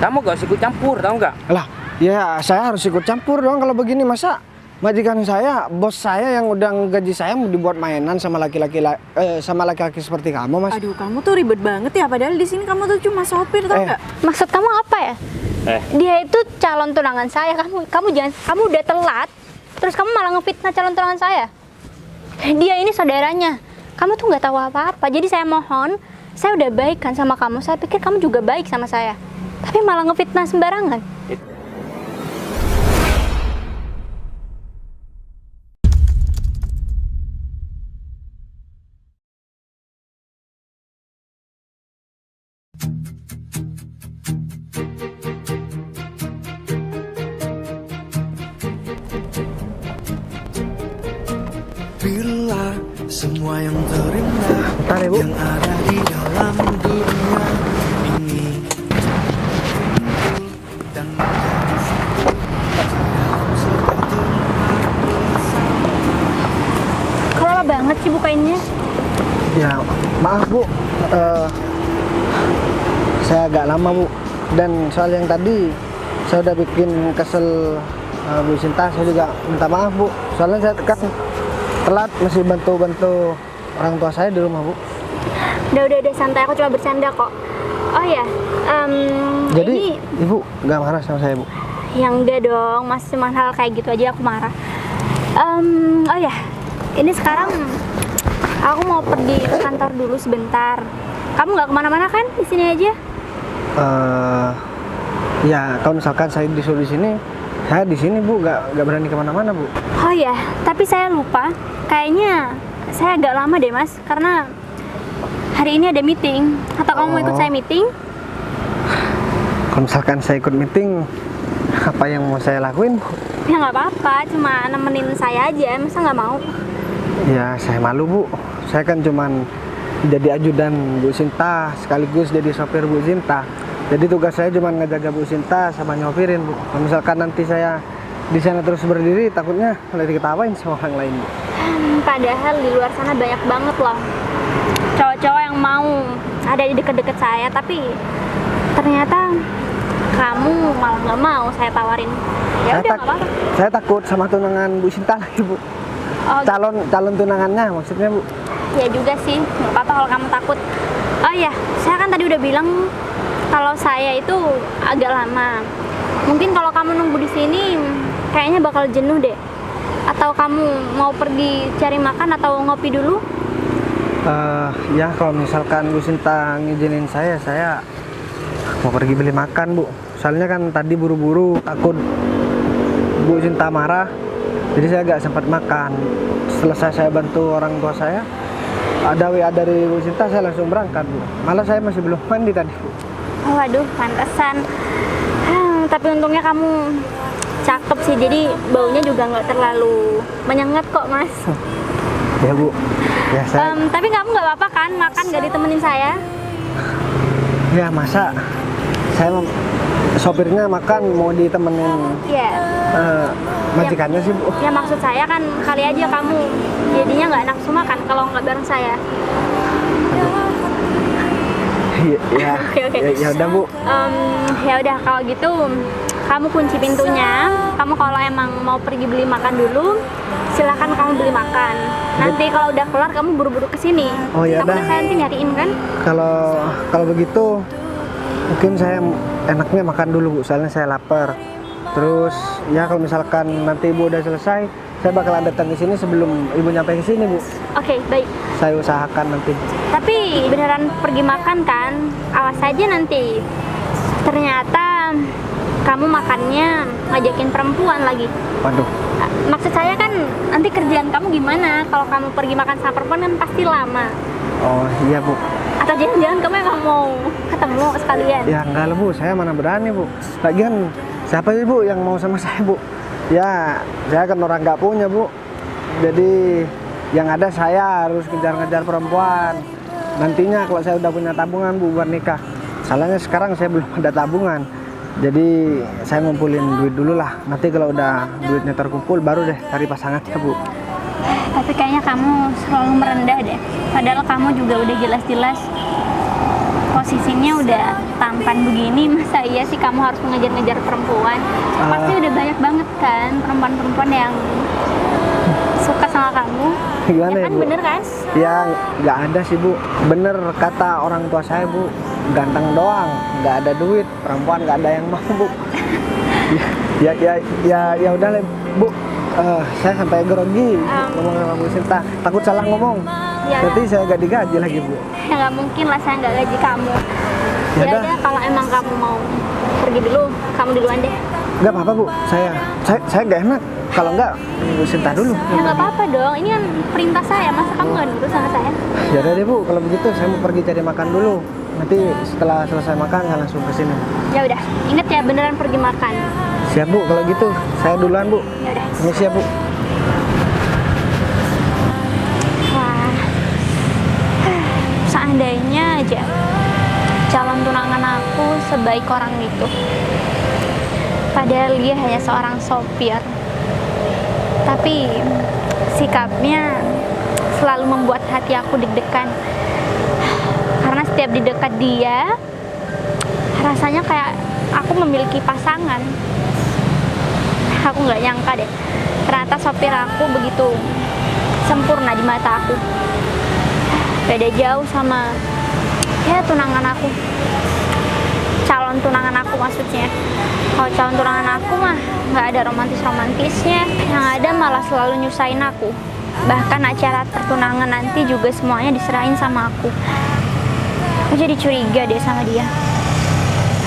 Kamu gak usah ikut campur, tahu nggak? Lah, ya saya harus ikut campur dong kalau begini. Masa majikan saya, bos saya yang udah gaji saya mau dibuat mainan sama laki-laki seperti kamu, Mas? Aduh, kamu tuh ribet banget ya. Padahal di sini kamu tuh cuma sopir, tau nggak? Maksud kamu apa ya? Dia itu calon tunangan saya. Kamu udah telat, terus kamu malah ngefitnah calon tunangan saya. Dia ini saudaranya. Kamu tuh nggak tahu apa-apa. Jadi saya mohon, saya udah baik kan sama kamu. Saya pikir kamu juga baik sama saya. Tapi malah ngefitnah sembarangan. Bila semua yang terindah Bentar ya, Bu. yang ada di dalam dunia ini dan menjadi satu dalam seperti Kok lama banget sih bukainnya? Ya, maaf Bu, saya agak lama Bu. Dan soal yang tadi saya udah bikin kesel Bu Sinta, saya juga minta maaf Bu. Soalnya saya kan telat masih bantu orang tua saya di rumah Bu. Udah santai, aku cuma bercanda kok. Oh ya, Jadi ini Ibu nggak marah sama saya Bu? yang enggak dong, Mas, cuma hal kayak gitu aja aku marah. Oh ya, ini sekarang aku mau pergi ke kantor dulu sebentar. Kamu nggak kemana-mana kan? Di sini aja. Ya kalau misalkan saya disuruh di sini, saya di sini Bu, nggak berani kemana-mana Bu. Oh ya, tapi saya lupa. Kayaknya saya agak lama deh, Mas, karena hari ini ada meeting. Atau kamu mau ikut saya meeting? Kalau misalkan saya ikut meeting, apa yang mau saya lakuin Bu? Ya nggak apa-apa, cuma nemenin saya aja. Masa nggak mau? Ya saya malu Bu, saya kan cuman jadi ajudan Bu Sinta sekaligus jadi sopir Bu Sinta. Jadi tugas saya cuma ngejaga Bu Sinta sama nyopirin Bu. Kalau misalkan nanti saya di sana terus berdiri, takutnya malah diketawain sama orang lain Bu. Padahal di luar sana banyak banget loh cowok-cowok yang mau ada di deket-deket saya, tapi ternyata kamu malah nggak mau saya tawarin. Ya udah, nggak apa-apa. Saya takut sama tunangan Bu Sinta lagi Bu. Oh, Calon tunangannya maksudnya Bu. ya juga sih, nggak apa-apa kalau kamu takut. Oh ya, saya kan tadi udah bilang kalau saya itu agak lama. Mungkin kalau kamu nunggu di sini, kayaknya bakal jenuh deh. Atau kamu mau pergi cari makan atau ngopi dulu? Ya kalau misalkan Bu Sinta ngizinin saya mau pergi beli makan Bu. Soalnya kan tadi buru-buru, takut Bu Sinta marah, jadi saya gak sempat makan. Selesai saya bantu orang tua saya, ada WA dari Bu Sinta, saya langsung berangkat Bu. Malah saya masih belum mandi tadi Bu. Oh, waduh, pantesan. Tapi untungnya kamu cakep sih, jadi baunya juga nggak terlalu menyengat kok, Mas. Ya Bu, ya saya. Tapi kamu nggak apa-apa kan makan nggak ditemenin saya? Ya masa saya sopirnya makan mau ditemenin Iya. majikannya sih Bu. Ya maksud saya kan kali aja kamu jadinya nggak nafsu makan kalau nggak bareng saya. Ya, Oke. ya udah Bu. Ya udah kalau gitu kamu kunci pintunya. Kamu kalau emang mau pergi beli makan dulu, silahkan kamu beli makan. Nanti kalau udah kelar kamu buru-buru kesini. Oh ya Takutnya udah. saya nanti nyariin kan? Kalau begitu mungkin saya enaknya makan dulu Bu, soalnya saya lapar. Terus ya kalau misalkan nanti Ibu udah selesai, saya bakalan datang ke sini sebelum Ibu nyampe ke sini Bu. Oke, baik. Saya usahakan nanti. Tapi beneran pergi makan kan? Awas aja nanti ternyata kamu makannya ngajakin perempuan lagi. Waduh. Maksud saya kan nanti kerjaan kamu gimana? Kalau kamu pergi makan sama perempuan kan pasti lama. Oh iya Bu. Atau jangan-jangan kamu emang mau ketemu sekalian? Ya enggak lah Bu, saya mana berani Bu. Lagian siapa sih Bu yang mau sama saya Bu? Ya saya kan orang nggak punya Bu. Jadi yang ada saya harus kejar-kejar perempuan. Nantinya kalau saya udah punya tabungan Bu buat nikah. Salahnya sekarang saya belum ada tabungan. Jadi saya ngumpulin duit dulu lah. Nanti kalau udah duitnya terkumpul baru deh cari pasangannya Bu. Tapi kayaknya kamu selalu merendah deh. Padahal kamu juga udah jelas-jelas posisinya udah tampan begini, masa iya sih kamu harus mengejar-ngejar perempuan? Pasti udah banyak banget kan perempuan-perempuan yang suka sama kamu. Gimana Ya ya kan, Bu? bener kan? Ya nggak ada sih Bu. Bener kata orang tua saya Bu, ganteng doang, nggak ada duit, perempuan nggak ada yang mau Bu. Ya udah lah Bu. Saya sampai grogi ngomong sama Bu Sinta, takut salah ngomong. Ya Nanti saya gak digaji lagi Bu. Ya nggak mungkin lah saya nggak gaji kamu. Ya Ya udah. udah, kalau emang kamu mau pergi dulu, kamu duluan deh. Nggak apa-apa Bu, saya nggak enak. Kalau nggak Bu Sinta dulu. Ya nggak apa-apa dong, ini kan perintah saya, masa kamu nggak nurut sama saya? Ya udah deh Bu, kalau begitu saya mau pergi cari makan dulu. Nanti setelah selesai makan saya langsung ke sini. Ya udah, inget ya beneran pergi makan. Siap Bu, kalau gitu saya duluan Bu. Ya udah. Permisi ya Bu. Wah, seandainya aja calon tunangan aku sebaik orang itu. Padahal dia hanya seorang sopir. Tapi sikapnya selalu membuat hati aku deg-degan. Karena setiap di dekat dia, rasanya kayak aku memiliki pasangan. Aku nggak nyangka deh, ternyata sopir aku begitu sempurna di mata aku. Beda jauh sama ya tunangan aku, calon tunangan aku maksudnya. Kalau calon tunangan aku mah nggak ada romantis-romantisnya, yang ada malah selalu nyusahin aku. Bahkan acara pertunangan nanti juga semuanya diserahin sama aku. Aku jadi curiga deh sama dia.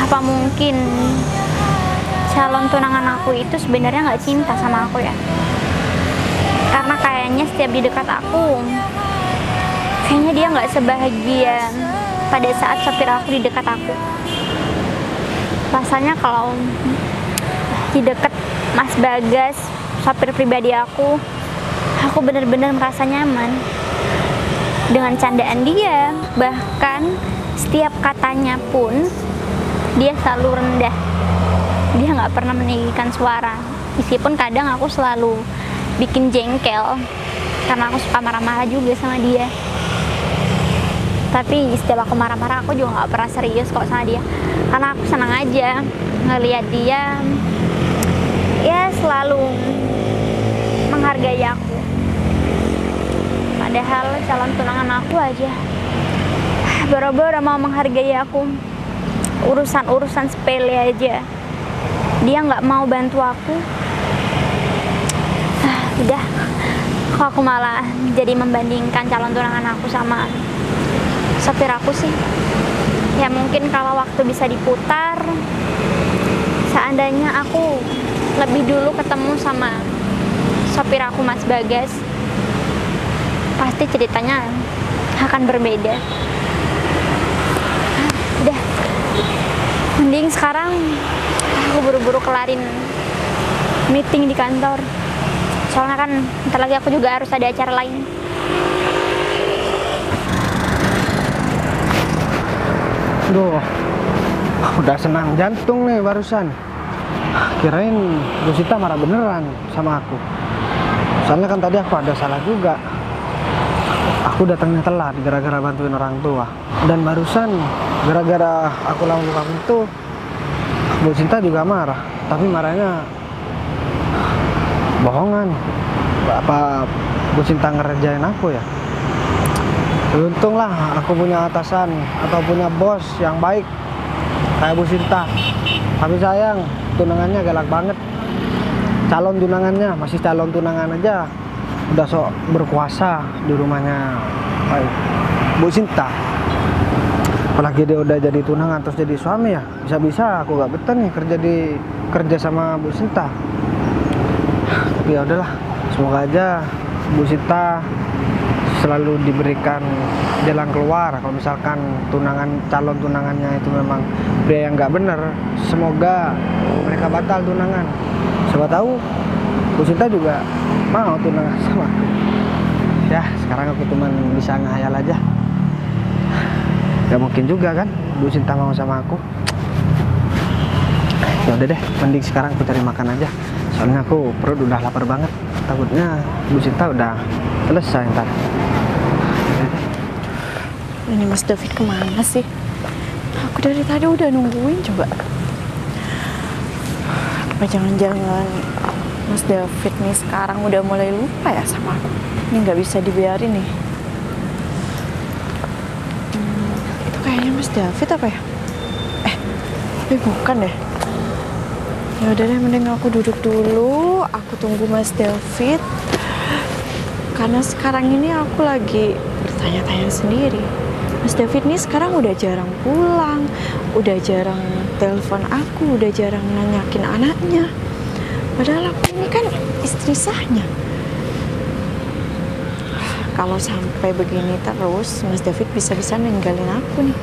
Apa mungkin calon tunangan aku itu sebenarnya nggak cinta sama aku ya? Karena kayaknya setiap di dekat aku, kayaknya dia nggak sebahagia pada saat sopir aku di dekat aku. Rasanya kalau di dekat Mas Bagas, sopir pribadi aku benar-benar merasa nyaman dengan candaan dia. Bahkan setiap katanya pun dia selalu rendah. Dia nggak pernah meninggikan suara, meskipun kadang aku selalu bikin jengkel karena aku suka marah-marah juga sama dia. Tapi setiap aku marah-marah, aku juga nggak pernah serius kok sama dia, karena aku senang aja ngelihat dia ya selalu menghargai aku. Padahal calon tunangan aku aja boro-boro mau menghargai aku, urusan-urusan sepele aja dia nggak mau bantu aku. Udah, kok aku malah jadi membandingkan calon tunangan aku sama sopir aku sih. Ya mungkin kalau waktu bisa diputar, seandainya aku lebih dulu ketemu sama sopir aku Mas Bagas, pasti ceritanya akan berbeda. Udah, mending sekarang aku buru-buru kelarin meeting di kantor. Soalnya kan ntar lagi aku juga harus ada acara lain. Duh, udah senang jantung nih barusan. Kirain Bu Sita marah beneran sama aku. Soalnya kan tadi aku ada salah juga. Aku datangnya telat gara-gara bantuin orang tua. Dan barusan gara-gara aku lakukan itu, Bu Sinta juga marah. Tapi marahnya bohongan. Apa Bu Sinta ngerjain aku ya? Untunglah aku punya atasan atau punya bos yang baik kayak Bu Sinta. Tapi sayang, tunangannya galak banget. Calon tunangannya, masih calon tunangan aja udah sok berkuasa di rumahnya Bu Sinta. Apalagi dia udah jadi tunangan terus jadi suami ya, bisa-bisa aku gak betah nih kerja sama Bu Sinta. Tapi ya udahlah, semoga aja Bu Sinta selalu diberikan jalan keluar. Kalau misalkan calon tunangannya itu memang pria yang nggak bener, semoga mereka batal tunangan. Siapa tahu Bu Sinta juga mau tunangan sama aku. Ya sekarang aku cuma bisa ngayal aja. Gak mungkin juga kan Bu Sinta mau sama aku. Ya udah deh, mending sekarang aku cari makan aja. Soalnya aku perut udah lapar banget. Takutnya Bu Sinta udah selesai ntar. Ini Mas David kemana sih? dari tadi udah nungguin coba. Apa jangan-jangan Mas David nih sekarang udah mulai lupa ya sama aku? Ini nggak bisa dibiarin nih. Itu kayaknya Mas David apa ya? Tapi bukan deh. Ya udah deh, mending aku duduk dulu, aku tunggu Mas David. Karena sekarang ini aku lagi bertanya-tanya sendiri. Mas David nih sekarang udah jarang pulang, udah jarang telepon aku, udah jarang nanyakin anaknya. Padahal aku ini kan istri sahnya. Kalau sampai begini terus, Mas David bisa-bisa ninggalin aku nih.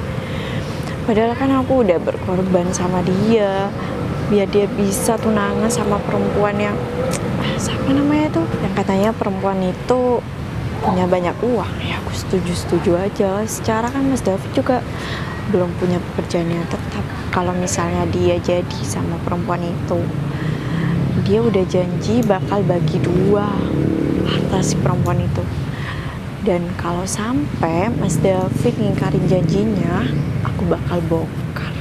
Padahal kan aku udah berkorban sama dia, biar dia bisa tunangan sama perempuan yang siapa namanya tuh, yang katanya perempuan itu punya banyak uang. Ya aku setuju aja. Secara kan Mas David juga belum punya pekerjaan yang tetap. Kalau misalnya dia jadi sama perempuan itu, dia udah janji bakal bagi 2 harta si perempuan itu. Dan kalau sampai Mas David ngingkarin janjinya, aku bakal bongkar.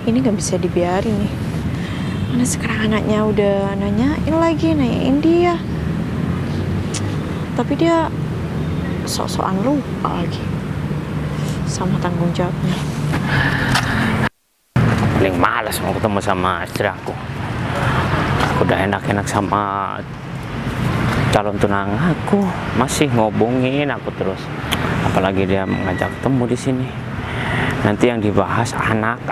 Ini gak bisa dibiarin nih. Karena sekarang anaknya udah nanyain dia. Tapi dia sok-sokan lupa lagi sama tanggung jawabnya. Paling malas mau ketemu sama istri aku. Aku udah enak-enak sama calon tunangan aku, masih ngobongin aku terus. Apalagi dia mengajak ketemu di sini. Nanti yang dibahas anak.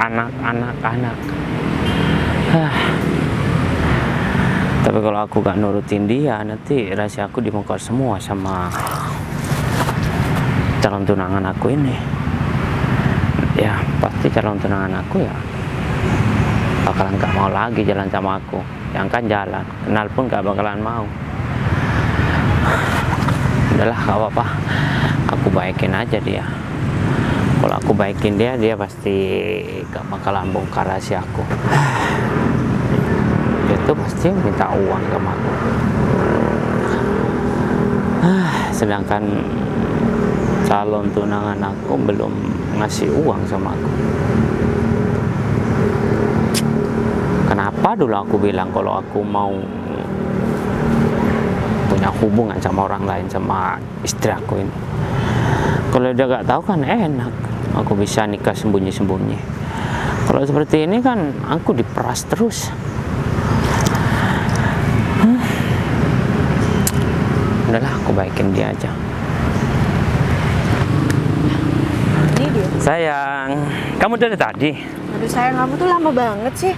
Tapi kalau aku gak nurutin dia, nanti rahasia aku dibongkar semua sama calon tunangan aku ini. Ya pasti calon tunangan aku ya bakalan gak mau lagi jalan sama aku. Yang kan jalan, kenal pun gak bakalan mau. Udahlah, gak apa-apa, aku baikin aja dia. Kalau aku baikin dia, dia pasti gak bakalan bongkar rahasia aku. Dia tuh pasti minta uang sama aku. Sedangkan calon tunangan aku belum ngasih uang sama aku. Kenapa dulu aku bilang kalau aku mau punya hubungan sama orang lain, sama istri aku ini? Kalau dia gak tahu kan enak, aku bisa nikah sembunyi-sembunyi. Kalau seperti ini kan aku diperas terus. Udahlah, aku baikin dia aja. Ini dia. Sayang, kamu dari tadi? Aduh sayang, kamu tuh lama banget sih.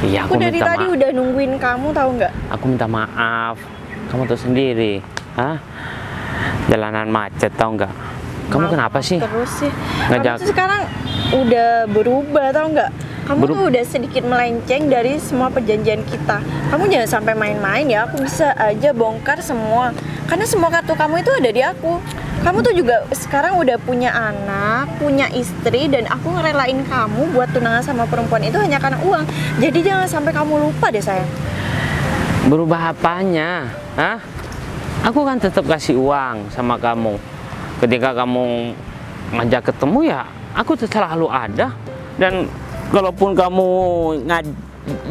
Iya, Aku dari tadi udah nungguin kamu, tahu nggak? Aku minta maaf. Kamu tahu sendiri, jalanan macet, tahu nggak? Kamu kenapa sih? Terus sih. Ngajak. Kamu tuh sekarang udah berubah, tahu nggak? Kamu tuh udah sedikit melenceng dari semua perjanjian kita. Kamu jangan sampai main-main ya. Aku bisa aja bongkar semua. Karena semua kartu kamu itu ada di aku. Kamu tuh juga sekarang udah punya anak, punya istri, dan aku ngerelain kamu buat tunangan sama perempuan itu hanya karena uang. Jadi jangan sampai kamu lupa deh sayang. Berubah apanya? Aku kan tetap kasih uang sama kamu. Ketika kamu ngajak ketemu ya, aku selalu ada. Dan kalaupun kamu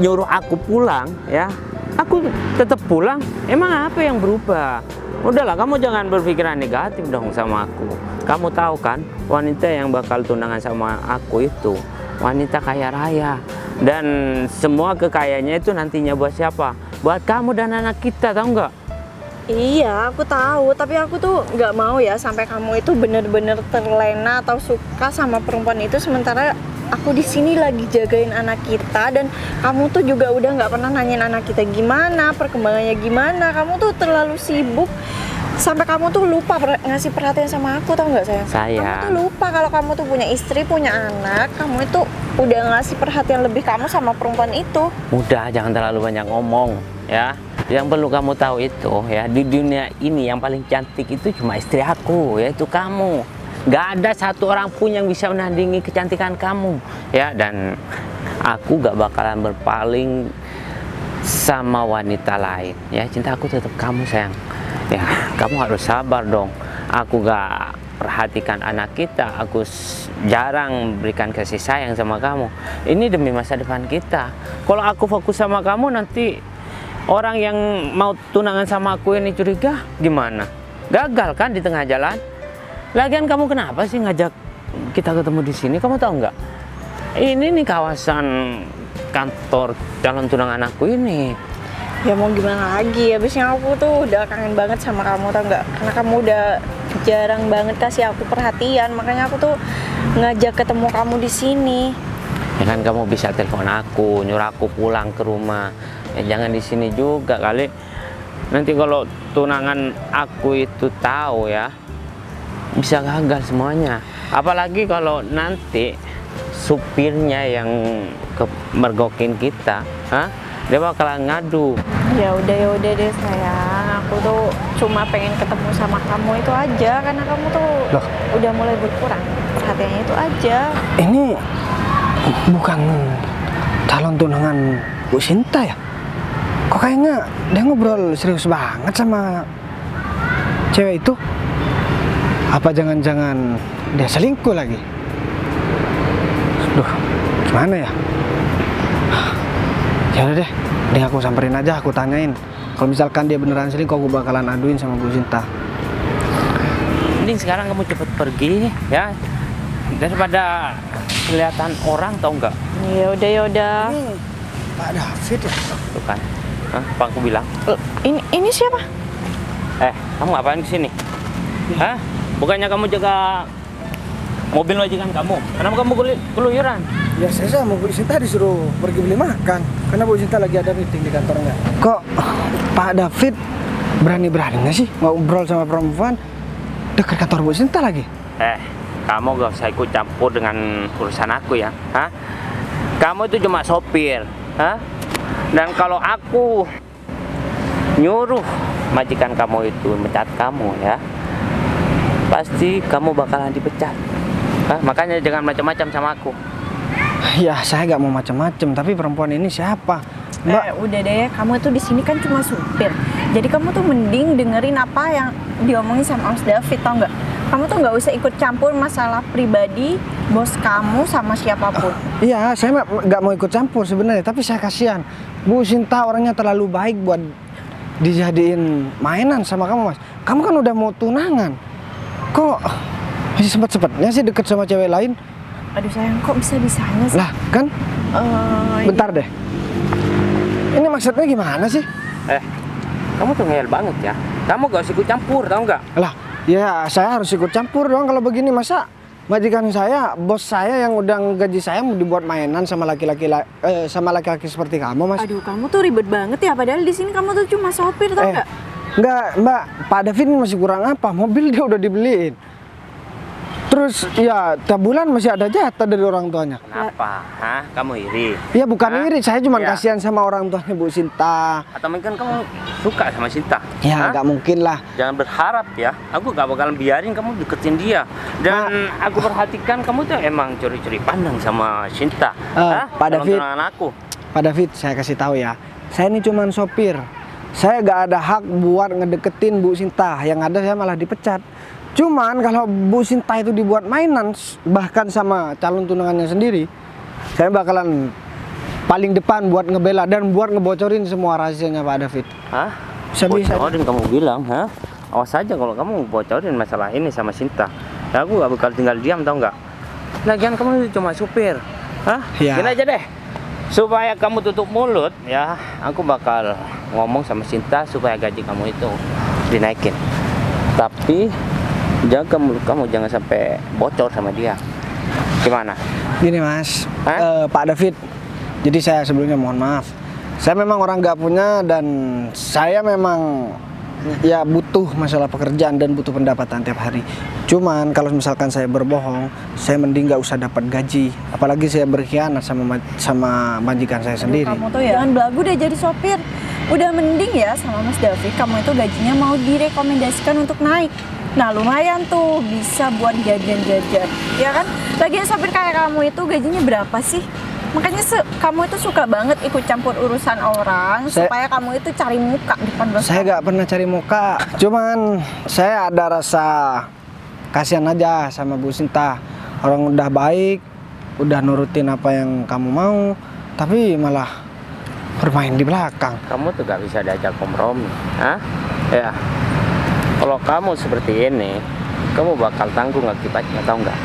nyuruh aku pulang, ya, aku tetap pulang. Emang apa yang berubah? Udahlah, kamu jangan berpikiran negatif dong sama aku. Kamu tahu kan, wanita yang bakal tunangan sama aku itu wanita kaya raya. Dan semua kekayaannya itu nantinya buat siapa? Buat kamu dan anak kita, tahu nggak? Iya, aku tahu. Tapi aku tuh nggak mau ya sampai kamu itu bener-bener terlena atau suka sama perempuan itu. Sementara aku di sini lagi jagain anak kita, dan kamu tuh juga udah nggak pernah nanyain anak kita gimana, perkembangannya gimana. Kamu tuh terlalu sibuk sampai kamu tuh lupa ngasih perhatian sama aku, tau nggak sayang? Kamu tuh lupa kalau kamu tuh punya istri, punya anak. Kamu itu udah ngasih perhatian lebih kamu sama perempuan itu. Udah, jangan terlalu banyak ngomong, ya. Yang perlu kamu tahu itu, ya, di dunia ini yang paling cantik itu cuma istri aku, yaitu kamu. Gak ada satu orang pun yang bisa menandingi kecantikan kamu, ya. Dan aku gak bakalan berpaling sama wanita lain, ya. Cinta aku tetap kamu sayang, ya. Kamu harus sabar dong. aku gak perhatikan anak kita, aku jarang berikan kasih sayang sama kamu. Ini demi masa depan kita. Kalau aku fokus sama kamu, nanti orang yang mau tunangan sama aku ini curiga, gimana? Gagal kan di tengah jalan? Lagian kamu kenapa sih ngajak kita ketemu di sini? Kamu tahu nggak? Ini nih kawasan kantor calon tunangan aku ini. Ya mau gimana lagi, habisnya aku tuh udah kangen banget sama kamu, tau nggak? Karena kamu udah jarang banget kasih aku perhatian, makanya aku tuh ngajak ketemu kamu di sini. Ya kan kamu bisa telepon aku, nyuruh aku pulang ke rumah. Ya jangan di sini juga kali. Nanti kalau tunangan aku itu tahu ya, bisa gagal semuanya. Apalagi kalau nanti supirnya yang mergokin kita, dia bakalan ngadu. Ya udah deh sayang, aku tuh cuma pengen ketemu sama kamu itu aja, karena kamu tuh Loh. udah mulai berkurang perhatiannya itu aja. Ini bukan calon tunangan Bu Sinta ya? Kok kayaknya dia ngobrol serius banget sama cewek itu? Apa jangan-jangan dia selingkuh lagi? Duh, gimana ya? Ya udah deh, aku samperin aja, aku tanyain. Kalau misalkan dia beneran selingkuh, aku bakalan aduin sama Bu Sinta. Mending sekarang kamu cepet pergi ya, daripada kelihatan orang, tau nggak? Ya udah. Ini Pak David ya? Tuh kan, apa aku bilang? Ini siapa? Kamu ngapain kesini? Bukannya kamu jaga mobil majikan kamu? Kenapa kamu keluyuran? Ya saya sama Bu Sinta disuruh pergi beli makan karena Bu Sinta lagi ada meeting di kantornya. Kok Pak David berani-beraninya sih ngobrol sama perempuan dekat kantor Bu Sinta lagi? Kamu gak usah ikut campur dengan urusan aku ya. Kamu itu cuma sopir. Dan kalau aku nyuruh majikan kamu itu mencat kamu ya, pasti kamu bakalan dipecat. Makanya jangan macam-macam sama aku. Ya saya nggak mau macam-macam, tapi perempuan ini siapa? Mbak, Udah deh, kamu tuh di sini kan cuma supir. Jadi kamu tuh mending dengerin apa yang diomongin sama Mas David, tau nggak? Kamu tuh nggak usah ikut campur masalah pribadi bos kamu sama siapapun. iya saya nggak mau ikut campur sebenarnya, tapi saya kasihan. Bu Sinta orangnya terlalu baik buat dijadiin mainan sama kamu, Mas. Kamu kan udah mau tunangan, kok masih sempet-sempetnya sih deket sama cewek lain? Aduh sayang, kok bisa-bisanya sih? Lah kan, bentar deh. Ini maksudnya gimana sih? Kamu tuh ngeyel banget ya. Kamu gak usah ikut campur, tau nggak? Lah, ya saya harus ikut campur dong kalau begini. Masa majikan saya, bos saya yang udah gaji saya mau dibuat mainan sama laki-laki seperti kamu, Mas? Aduh, kamu tuh ribet banget ya. Padahal di sini kamu tuh cuma sopir, tau nggak? Enggak, Mbak. Pak David ini masih kurang apa? Mobil dia udah dibeliin. Terus ya tiap bulan masih ada jatah dari orang tuanya. Kenapa? Kamu iri? Ya bukan iri, saya cuma Ya. kasihan sama orang tuanya Bu Sinta. Atau mungkin kamu suka sama Sinta? Ya nggak mungkin lah. Jangan berharap ya. Aku gak bakalan biarin kamu deketin dia. Dan aku perhatikan kamu tuh emang curi-curi pandang sama Sinta. Pak David. Tunangan aku. Pak David, saya kasih tahu ya. Saya ini cuma sopir. Saya nggak ada hak buat ngedeketin Bu Sinta. Yang ada saya malah dipecat. Cuman kalau Bu Sinta itu dibuat mainan, bahkan sama calon tunangannya sendiri, saya bakalan paling depan buat ngebela dan buat ngebocorin semua rahasianya Pak David. Bisa-bisa. Bocorin kamu bilang, awas aja kalau kamu bocorin masalah ini sama Sinta. Ya aku gak bakal tinggal diam, tau nggak? Lagian kamu itu cuma supir. Ya. Gini aja deh. Supaya kamu tutup mulut, ya aku bakal ngomong sama Sinta supaya gaji kamu itu dinaikin. Tapi jaga mulut kamu, jangan sampai bocor sama dia. Gimana? Gini Mas, Pak David. Jadi saya sebelumnya mohon maaf. Saya memang orang nggak punya dan saya memang ya butuh masalah pekerjaan dan butuh pendapatan tiap hari. Cuman kalau misalkan saya berbohong, saya mending nggak usah dapat gaji. Apalagi saya berkhianat sama majikan saya sendiri. Kamu tuh ya jangan belagu deh jadi sopir. Udah mending ya sama Mas David, kamu itu gajinya mau direkomendasikan untuk naik. Nah lumayan tuh, bisa buat jajan-jajan, ya kan? Lagian sopir kayak kamu itu gajinya berapa sih? Makanya kamu itu suka banget ikut campur urusan orang supaya kamu itu cari muka di depan bos. Saya nggak pernah cari muka, cuman saya ada rasa kasihan aja sama Bu Sinta. Orang udah baik, udah nurutin apa yang kamu mau, tapi malah bermain di belakang. Kamu tuh gak bisa diajak kompromi, hah? Ya, kalau kamu seperti ini, kamu bakal tanggung akibatnya, tahu nggak?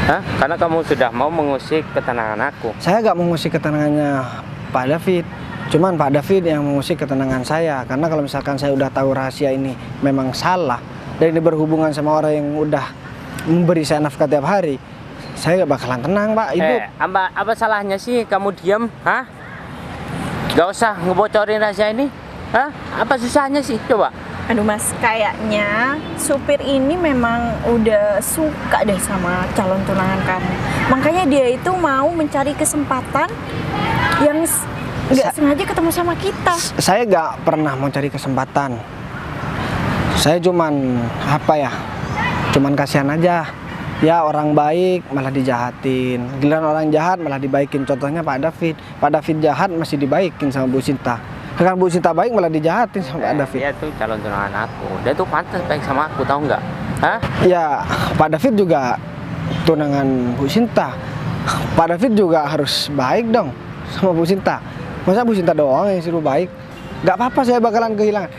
Hah? Karena kamu sudah mau mengusik ketenangan aku. Saya nggak mengusik ketenangannya Pak David, cuman Pak David yang mengusik ketenangan saya. Karena kalau misalkan saya udah tahu rahasia ini memang salah dan ini berhubungan sama orang yang udah memberi saya nafkah tiap hari, saya nggak bakalan tenang, Pak. Hidup. Apa salahnya sih kamu diam, hah? Gak usah ngebocorin rahasia ini, hah? Apa susahnya sih, coba? Aduh Mas, kayaknya supir ini memang udah suka deh sama calon tunangan kamu. Makanya dia itu mau mencari kesempatan yang nggak sengaja ketemu sama kita. Saya nggak pernah mau cari kesempatan. Saya cuman cuman kasihan aja. Ya orang baik malah dijahatin, giliran orang jahat malah dibaikin. Contohnya Pak David. Pak David jahat masih dibaikin sama Bu Sinta. Kan Bu Sinta baik malah dijahatin sama Pak David. Dia tuh calon tunangan aku. Dia tuh pantas baik sama aku, tahu nggak? Hah? Ya Pak David juga tunangan Bu Sinta. Pak David juga harus baik dong sama Bu Sinta. Masa Bu Sinta doang yang suruh baik? Gak apa-apa, saya bakalan kehilangan.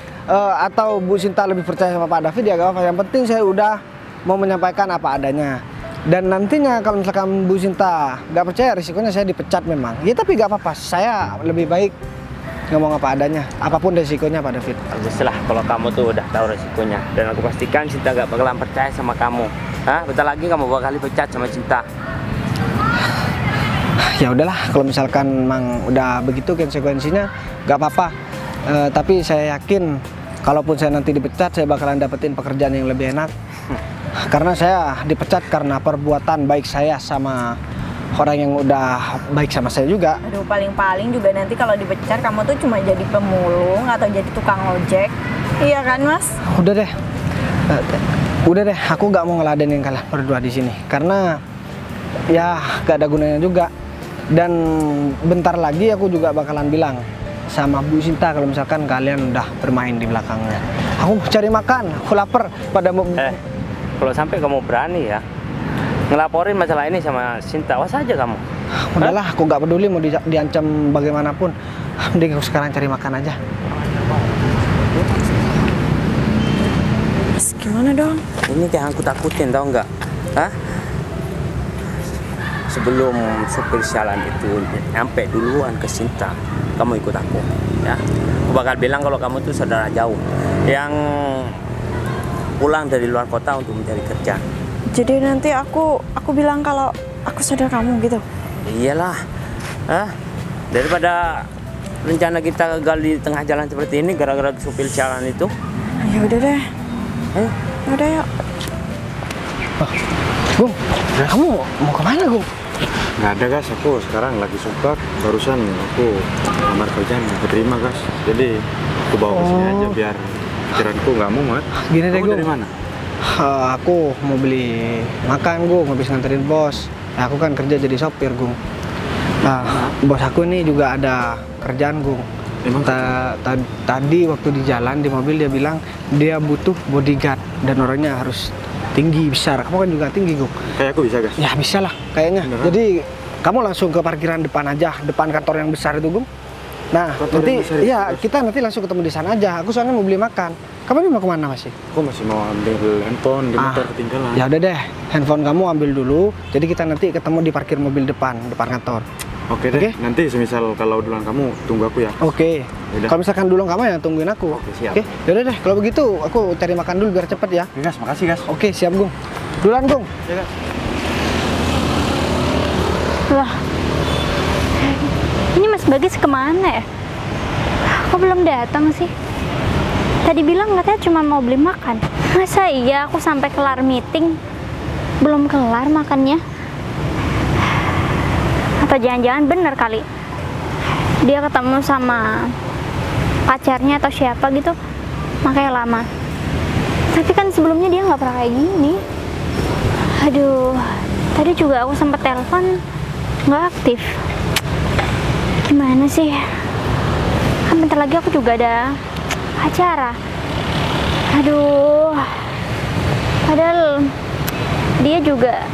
Atau Bu Sinta lebih percaya sama Pak David, ya gak apa-apa. Yang penting saya udah mau menyampaikan apa adanya. Dan nantinya kalau misalkan Bu Sinta gak percaya, risikonya saya dipecat memang. Ya tapi gak apa-apa, saya lebih baik ngomong apa adanya, apapun resikonya Pak David. Baguslah kalau kamu tuh udah tahu resikonya. Dan aku pastikan Cinta gak bakalan percaya sama kamu. Hah? Bentar lagi kamu bakal dipecat sama Cinta. Ya udahlah, kalau misalkan memang udah begitu konsekuensinya, gak apa-apa. Tapi saya yakin kalaupun saya nanti dipecat, saya bakalan dapetin pekerjaan yang lebih enak. Karena saya dipecat karena perbuatan baik saya sama orang yang udah baik sama saya juga. Aduh, paling-paling juga nanti kalau dipecat kamu tuh cuma jadi pemulung atau jadi tukang ojek. Iya kan, Mas? Udah deh, aku nggak mau ngeladenin kalian berdua di sini karena ya gak ada gunanya juga. Dan bentar lagi aku juga bakalan bilang sama Bu Sinta kalau misalkan kalian udah bermain di belakangnya. Aku mau cari makan, aku lapar. Kalau sampai kamu berani ya ngelaporin masalah ini sama Sinta, awas aja kamu. Udahlah, aku nggak peduli mau diancam bagaimanapun. Mending aku sekarang cari makan aja. Mas, gimana dong? Ini yang aku takutin, tau nggak? Hah? Sebelum supir sialan itu nyampe duluan ke Sinta, kamu ikut aku, ya. Aku bakal bilang kalau kamu tuh saudara jauh yang pulang dari luar kota untuk mencari kerja. Jadi nanti aku bilang kalau aku saudara kamu gitu. Iyalah, daripada rencana kita gagal di tengah jalan seperti ini gara-gara supir sialan itu. Ya udah deh. Ayo. Udah yuk. Gung, kamu mau kemana, Gung? Nggak ada, Gas. Aku sekarang lagi suka. Barusan aku lamar kerjaan, aku terima, Gas. Jadi aku bawa ke sini aja biar pikiranku nggak mumet. Gini deh, Kamu Gung. dari mana? Aku mau beli makan, Gung, habis nganterin bos. Nah, aku kan kerja jadi sopir, Gung. Nah, bos aku ini juga ada kerjaan, Gung. Emang Tadi waktu di jalan di mobil dia bilang dia butuh bodyguard dan orangnya harus tinggi, besar. Kamu kan juga tinggi, Gung. kayak aku bisa, Gas? Ya bisa lah kayaknya. Beneran? Jadi kamu langsung ke parkiran depan aja, depan kantor yang besar itu, Gung. Nah, Kantor nanti yang besar itu, ya Gas? kita nanti langsung ketemu di sana aja. Aku soalnya mau beli makan. Kamu ini mau kemana masih? Aku masih mau ambil handphone di motor ketinggalan. Ya udah deh, handphone kamu ambil dulu. Jadi kita nanti ketemu di parkir mobil depan kantor. Oke deh, Oke? nanti semisal kalau duluan kamu tunggu aku ya. Oke. Yaudah. Kalau misalkan dulu kamu ya tungguin aku. Oke, siap. Oke. Ya udah deh, kalau begitu aku cari makan dulu biar cepet ya. Oke, Gas, makasih, Gas. Oke, siap, Gung. Duluan, Gung. Ya, Gas. Lah, ini Mas Bagis kemana ya? Kok belum datang sih? Tadi bilang katanya cuma mau beli makan. Masa iya aku sampai kelar meeting belum kelar makannya? Apa jangan-jangan bener kali dia ketemu sama pacarnya atau siapa gitu, makanya lama. Tapi kan sebelumnya dia nggak pernah kayak gini. Aduh, tadi juga aku sempet telepon nggak aktif. sih? Kan bentar lagi aku juga ada acara. Aduh. Padahal dia juga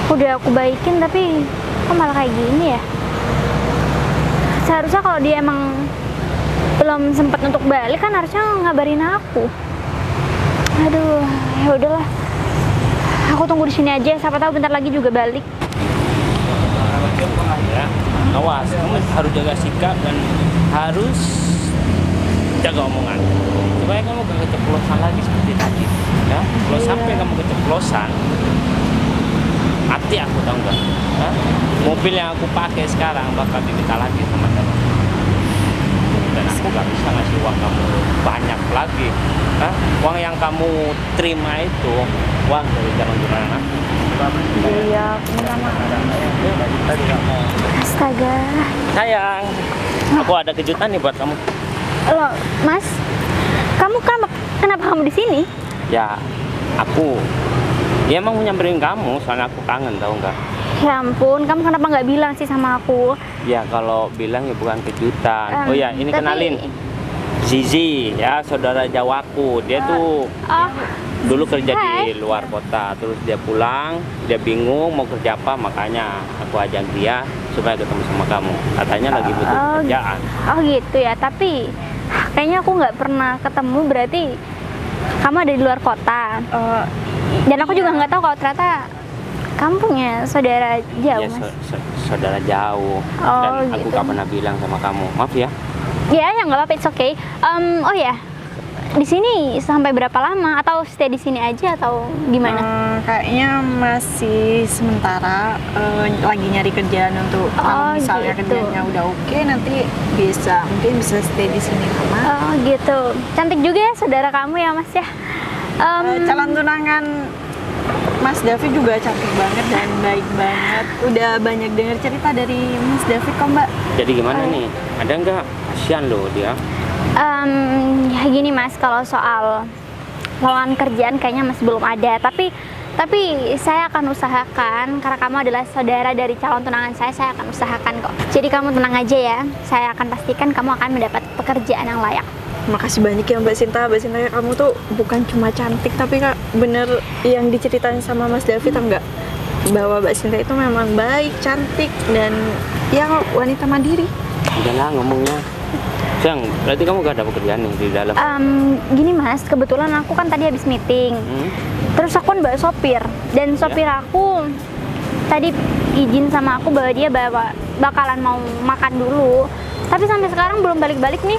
udah aku baikin, tapi kok malah kayak gini ya? Seharusnya kalau dia emang belum sempat untuk balik kan harusnya ngabarin aku. Aduh, ya udahlah. Aku tunggu di sini aja, siapa tahu bentar lagi juga balik. Ya, awas, kamu harus jaga sikap dan harus jaga omongan supaya kamu gak keceplosan lagi seperti tadi. Ya, kalau sampai kamu keceplosan, hati aku tahu nggak? Ya? Mobil yang aku pakai sekarang bakal diminta lagi sama kamu. Dan aku gak bisa ngasih uang kamu banyak lagi. Ya? Uang yang kamu terima itu uang dari calon tunangan aku. Iya, aku minta maaf. Astaga. Sayang, aku ada kejutan nih buat kamu. Loh, Mas, kamu kenapa kamu di sini? Ya, aku emang mau nyamperin kamu, soalnya aku kangen, tahu nggak? Ya ampun, kamu kenapa nggak bilang sih sama aku? Ya kalau bilang ya bukan kejutan. Oh ya, ini Tapi- kenalin Zizi, ya saudara Jawaku. Dia tuh Oh, dulu kerja Hai. di luar kota, terus dia pulang, dia bingung mau kerja apa, makanya aku ajak dia supaya ketemu sama kamu. Katanya lagi butuh Oh, pekerjaan. oh gitu ya. Tapi kayaknya aku nggak pernah ketemu. Berarti kamu ada di luar kota. Dan aku juga nggak tahu kalau ternyata kamu punya saudara jauh, Ya, Mas. saudara jauh. Oh, Dan aku gitu. gak pernah bilang sama kamu. Maaf ya. Ya, ya nggak apa-apa, it's okay. Oh ya, di sini sampai berapa lama? Atau stay di sini aja atau gimana? Kayaknya masih sementara lagi nyari kerjaan untuk kalau misalnya gitu. kerjanya udah oke, nanti mungkin bisa stay di sini lama. Oh gitu. Cantik juga ya saudara kamu ya, Mas ya. Calon tunangan Mas David juga cantik banget dan baik banget. Udah banyak dengar cerita dari Mas David kok, Mbak. Jadi gimana nih? Ada nggak? Kasian loh dia. Ya gini Mas, kalau soal lowongan kerjaan kayaknya masih belum ada. Tapi saya akan usahakan, karena kamu adalah saudara dari calon tunangan saya akan usahakan kok. Jadi kamu tenang aja ya. Saya akan pastikan kamu akan mendapat pekerjaan yang layak. Makasih banyak ya Mbak Sinta. Mbak Sinta, kamu tuh bukan cuma cantik, tapi Kak bener yang diceritain sama Mas David enggak? Bahwa Mbak Sinta itu memang baik, cantik, dan ya wanita mandiri. Udahlah ngomongnya. Sayang, berarti kamu gak ada pekerjaan nih di dalam. Gini Mas, kebetulan aku kan tadi habis meeting. Terus aku kan bawa sopir, dan sopir aku tadi izin sama aku bahwa dia bakalan mau makan dulu. Tapi sampai sekarang belum balik-balik nih.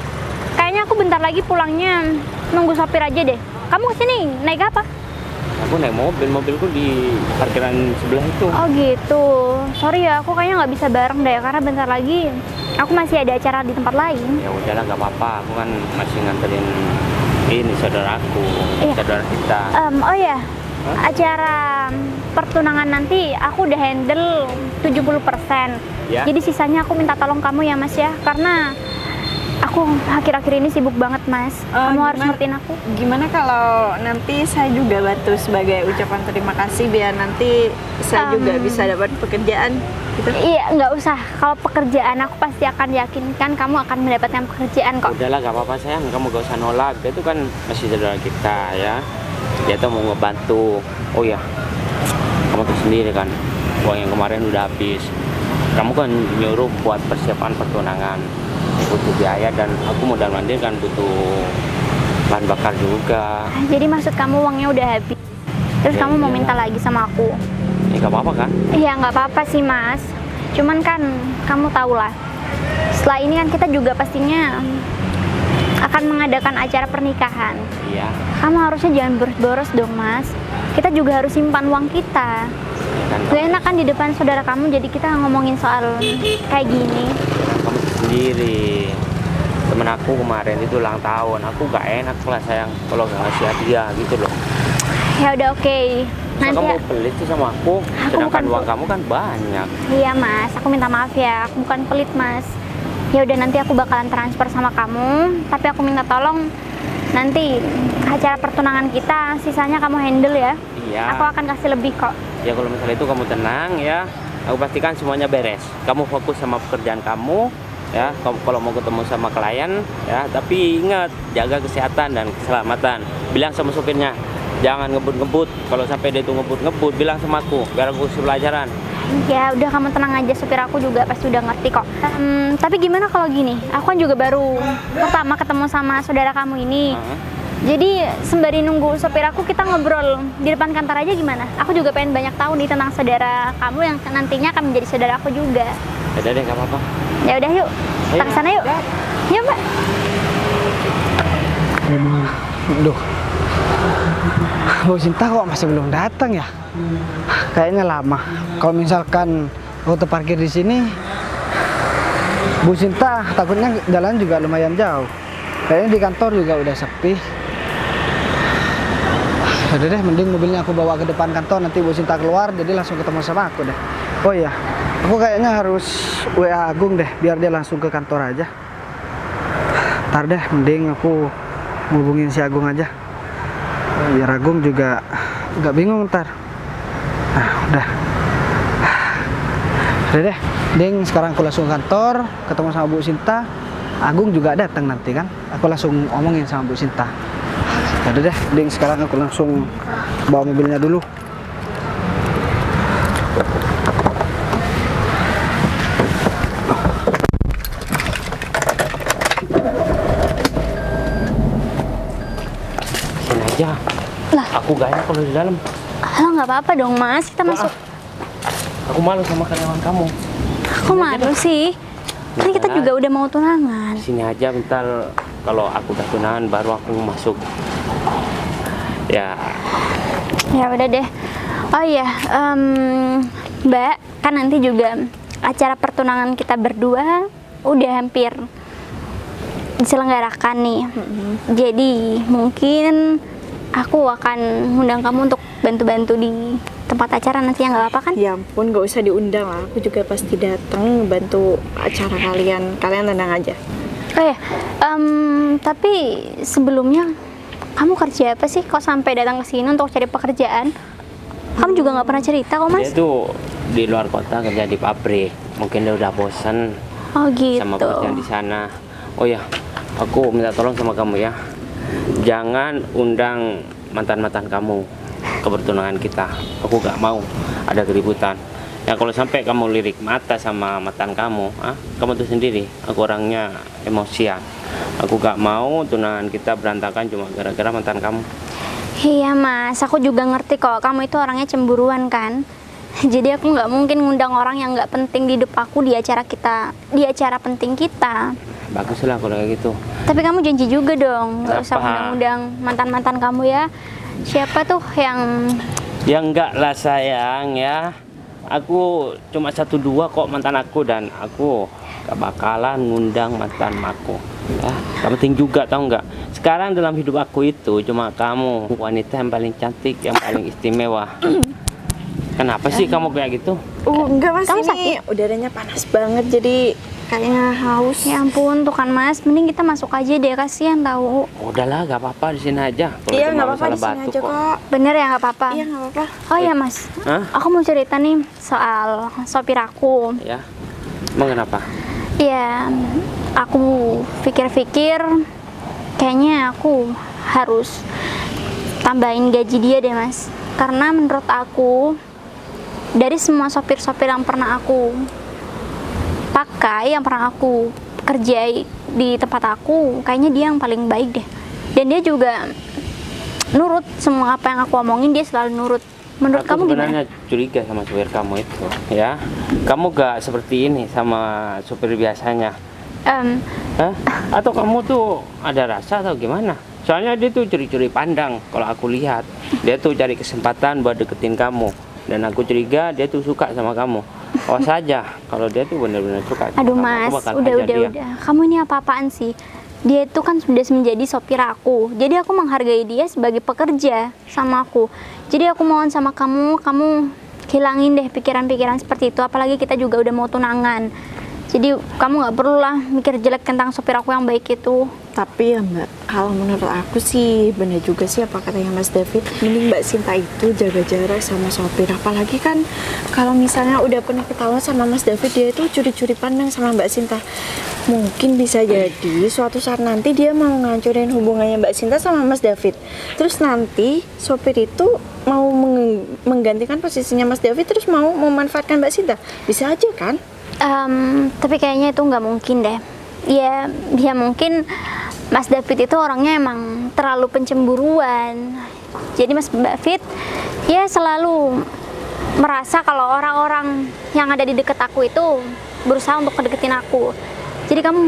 Kayaknya aku bentar lagi pulangnya nunggu sopir aja deh. Kamu kesini naik apa? Aku naik mobilku di parkiran sebelah itu. Oh gitu. Sorry ya, aku kayaknya nggak bisa bareng deh karena bentar lagi aku masih ada acara di tempat lain. Ya udahlah, nggak apa-apa. Aku kan masih nganterin ini saudaraku, Iya. saudara kita. Oh ya, acara pertunangan nanti aku udah handle 70%. Ya. Jadi sisanya aku minta tolong kamu ya Mas ya, karena aku akhir-akhir ini sibuk banget Mas. Kamu harus Gimana? ngertiin aku. Gimana kalau nanti saya juga bantu sebagai ucapan terima kasih biar nanti saya juga bisa dapat pekerjaan gitu. Iya, nggak usah. Kalau pekerjaan aku pasti akan yakinkan kamu akan mendapatkan pekerjaan kok. Udahlah, gak apa-apa sayang. Kamu gak usah nolak. Dia tuh kan masih saudara kita ya. Dia tuh mau ngebantu. Oh ya, kamu tuh sendiri kan, uang yang kemarin udah habis. Kamu kan nyuruh buat persiapan pertunangan, butuh biaya, dan aku modal mandir kan butuh bahan bakar juga. Jadi maksud kamu uangnya udah habis. Terus Ya, kamu mau iyalah. minta lagi sama aku? Ya gak apa-apa kan? Iya nggak apa-apa sih Mas. Cuman kan kamu tahu lah. Setelah ini kan kita juga pastinya akan mengadakan acara pernikahan. Iya. Kamu harusnya jangan boros-boros dong Mas. Kita juga harus simpan uang kita. Ya kan, Gak enak kan di depan saudara kamu jadi kita ngomongin soal kayak gini. kamu tuh sendiri. Temen aku kemarin itu ulang tahun. Aku gak enak lah sayang kalau gak ngasih hadiah gitu loh. Ya udah oke. Masa Nanti kamu pelit sih sama aku, sedangkan bukan uang kamu kan banyak. iya Mas, aku minta maaf ya. Aku bukan pelit Mas. Ya udah nanti aku bakalan transfer sama kamu, tapi aku minta tolong nanti acara pertunangan kita sisanya kamu handle ya. Iya. Aku akan kasih lebih kok. Ya kalau misalnya itu kamu tenang ya, aku pastikan semuanya beres. Kamu fokus sama pekerjaan kamu, ya. Kalau mau ketemu sama klien ya, tapi ingat jaga kesehatan dan keselamatan. Bilang sama supirnya, jangan ngebut-ngebut. Kalau sampai dia tuh ngebut-ngebut, bilang sama aku biar aku kasih pelajaran. Ya udah, kamu tenang aja, supir aku juga pasti udah ngerti kok. Tapi gimana kalau gini? Aku kan juga baru pertama ketemu sama saudara kamu ini. Jadi sembari nunggu supir aku, kita ngobrol di depan kantor aja gimana? Aku juga pengen banyak tahu nih tentang saudara kamu yang nantinya akan menjadi saudara aku juga. Udah deh, gak apa-apa. Ya udah yuk, kita ke sana yuk. Yuk Mbak. Duh, Bu Sinta kok masih belum datang ya? Kayaknya lama. Kalau misalkan aku terparkir di sini, Bu Sinta takutnya jalan juga lumayan jauh. Kayaknya di kantor juga udah sepi. Udah deh, mending mobilnya aku bawa ke depan kantor, nanti Bu Sinta keluar jadi langsung ketemu sama aku deh. Oh iya, aku kayaknya harus WA Agung deh, biar dia langsung ke kantor aja. Ntar deh, mending aku hubungin si Agung aja, biar Agung juga nggak bingung ntar. Nah, udah deh, mending sekarang aku langsung ke kantor, ketemu sama Bu Sinta. Agung juga datang nanti kan, aku langsung omongin sama Bu Sinta. Udah deh, mending sekarang aku langsung bawa mobilnya dulu. Sini aja. Lah, Aku gak enak kalau di dalam. halo, nggak apa-apa dong Mas, kita masuk. Aku malu sama karyawan kamu. Aku malu sih. Kan kita juga udah mau tunangan. Sini aja bentar. Kalau aku udah tunangan baru aku masuk. Ya, Ya udah deh. Oh iya, Mbak, kan nanti juga acara pertunangan kita berdua udah hampir diselenggarakan nih. Jadi mungkin aku akan undang kamu untuk bantu-bantu di tempat acara nanti, ya nggak apa-apa kan? Ya ampun, gak usah diundang lah. Aku juga pasti datang bantu acara kalian. Kalian tenang aja. Oh ya, tapi sebelumnya kamu kerja apa sih? Kok sampai datang ke sini untuk cari pekerjaan? Kamu juga nggak pernah cerita kok, Mas? dia tuh di luar kota kerja di pabrik. Mungkin dia udah bosan Oh gitu. sama bosnya di sana. Oh ya, aku minta tolong sama kamu ya. Jangan undang mantan-mantan kamu ke pertunangan kita. Aku gak mau ada keributan. Ya kalau sampai kamu lirik mata sama mantan kamu, kamu tuh sendiri. Aku orangnya emosian. Aku gak mau tunangan kita berantakan cuma gara-gara mantan kamu. Iya Mas, aku juga ngerti kok. Kamu itu orangnya cemburuan kan. Jadi aku nggak mungkin ngundang orang yang nggak penting di hidup aku di acara kita, di acara penting kita. Bagus lah kalau kayak gitu. Tapi kamu janji juga dong, nggak usah Apa? undang-undang mantan-mantan kamu ya. Siapa tuh yang Ya enggak lah sayang ya. Aku cuma 1-2 kok mantan aku, dan aku gak bakalan ngundang mantan aku. Ya, gak penting juga, tahu nggak? Sekarang dalam hidup aku itu cuma kamu, wanita yang paling cantik, yang paling istimewa. Kenapa sih kamu kayak gitu? Enggak Mas, Kamu ini udaranya panas banget jadi kayaknya haus. Ya ampun, tuh kan Mas, mending kita masuk aja deh, kasihan tahu. Udahlah, gak apa-apa di sini aja. Kalau Iya, cuma nggak apa-apa, masalah di sini batuk aja kok. Bener ya, nggak apa-apa. Iya, nggak apa-apa. Oh ya Mas, Hah? aku mau cerita nih soal sopir aku. Ya, emang kenapa? Ya, aku pikir-pikir kayaknya aku harus tambahin gaji dia deh Mas. Karena menurut aku, dari semua sopir-sopir yang pernah aku pakai, yang pernah aku kerjai di tempat aku, kayaknya dia yang paling baik deh. Dan dia juga nurut semua apa yang aku omongin, dia selalu nurut. Menurut Aku kamu sebenarnya gimana? curiga sama supir kamu itu, ya. Kamu gak seperti ini sama supir biasanya. Hah? Atau kamu tuh ada rasa atau gimana? Soalnya dia tuh curi-curi pandang kalau aku lihat. Dia tuh cari kesempatan buat deketin kamu. Dan aku curiga dia tuh suka sama kamu. Awas aja kalau dia tuh benar-benar suka sama Aduh kamu. Mas, Aku bakal udah hajar dia. udah. Kamu ini apa-apaan sih? Dia itu kan sudah menjadi sopir aku. Jadi aku menghargai dia sebagai pekerja sama aku. Jadi aku mohon sama kamu hilangin deh pikiran-pikiran seperti itu. Apalagi kita juga udah mau tunangan. Jadi kamu nggak perlu lah mikir jelek tentang sopir aku yang baik itu. Tapi ya Mbak, kalau menurut aku sih bener juga sih apa katanya Mas David. Mending Mbak Sinta itu jaga jarak sama sopir. Apalagi kan kalau misalnya udah pernah ketahuan sama Mas David, dia itu curi-curi pandang sama Mbak Sinta. Mungkin bisa jadi suatu saat nanti dia mau ngancurin hubungannya Mbak Sinta sama Mas David. Terus nanti sopir itu mau menggantikan posisinya Mas David, terus mau memanfaatkan Mbak Sinta. Bisa aja kan? Tapi kayaknya itu nggak mungkin deh. Ya mungkin Mas David itu orangnya emang terlalu pencemburuan. Jadi Mas David ya selalu merasa kalau orang-orang yang ada di deket aku itu berusaha untuk ngedeketin aku. Jadi kamu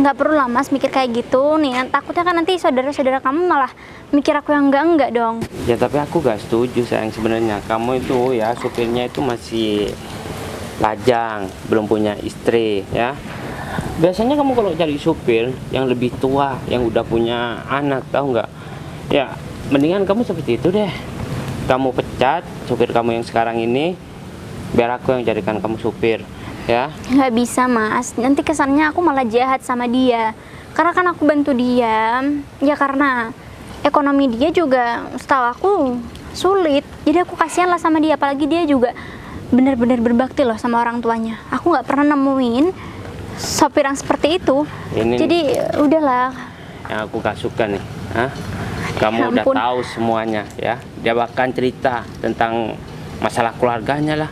nggak perlu lah Mas mikir kayak gitu nih. Takutnya kan nanti saudara-saudara kamu malah mikir aku yang enggak dong. Ya tapi aku gak setuju sayang sebenarnya. Kamu itu ya supirnya itu masih lajang, belum punya istri ya. Biasanya kamu kalau cari supir yang lebih tua, yang udah punya anak, tahu nggak? Ya, mendingan kamu seperti itu deh. Kamu pecat supir kamu yang sekarang ini, biar aku yang jadikan kamu supir, ya. Nggak bisa Mas, nanti kesannya aku malah jahat sama dia. Karena kan aku bantu dia, ya karena ekonomi dia juga setahu aku sulit. Jadi aku kasihan lah sama dia, apalagi dia juga benar-benar berbakti loh sama orang tuanya. Aku nggak pernah nemuin sopir yang seperti itu. Jadi udahlah. Yang aku gak suka nih, kamu Ya udah ampun. tahu semuanya ya. Dia bahkan cerita tentang masalah keluarganya lah.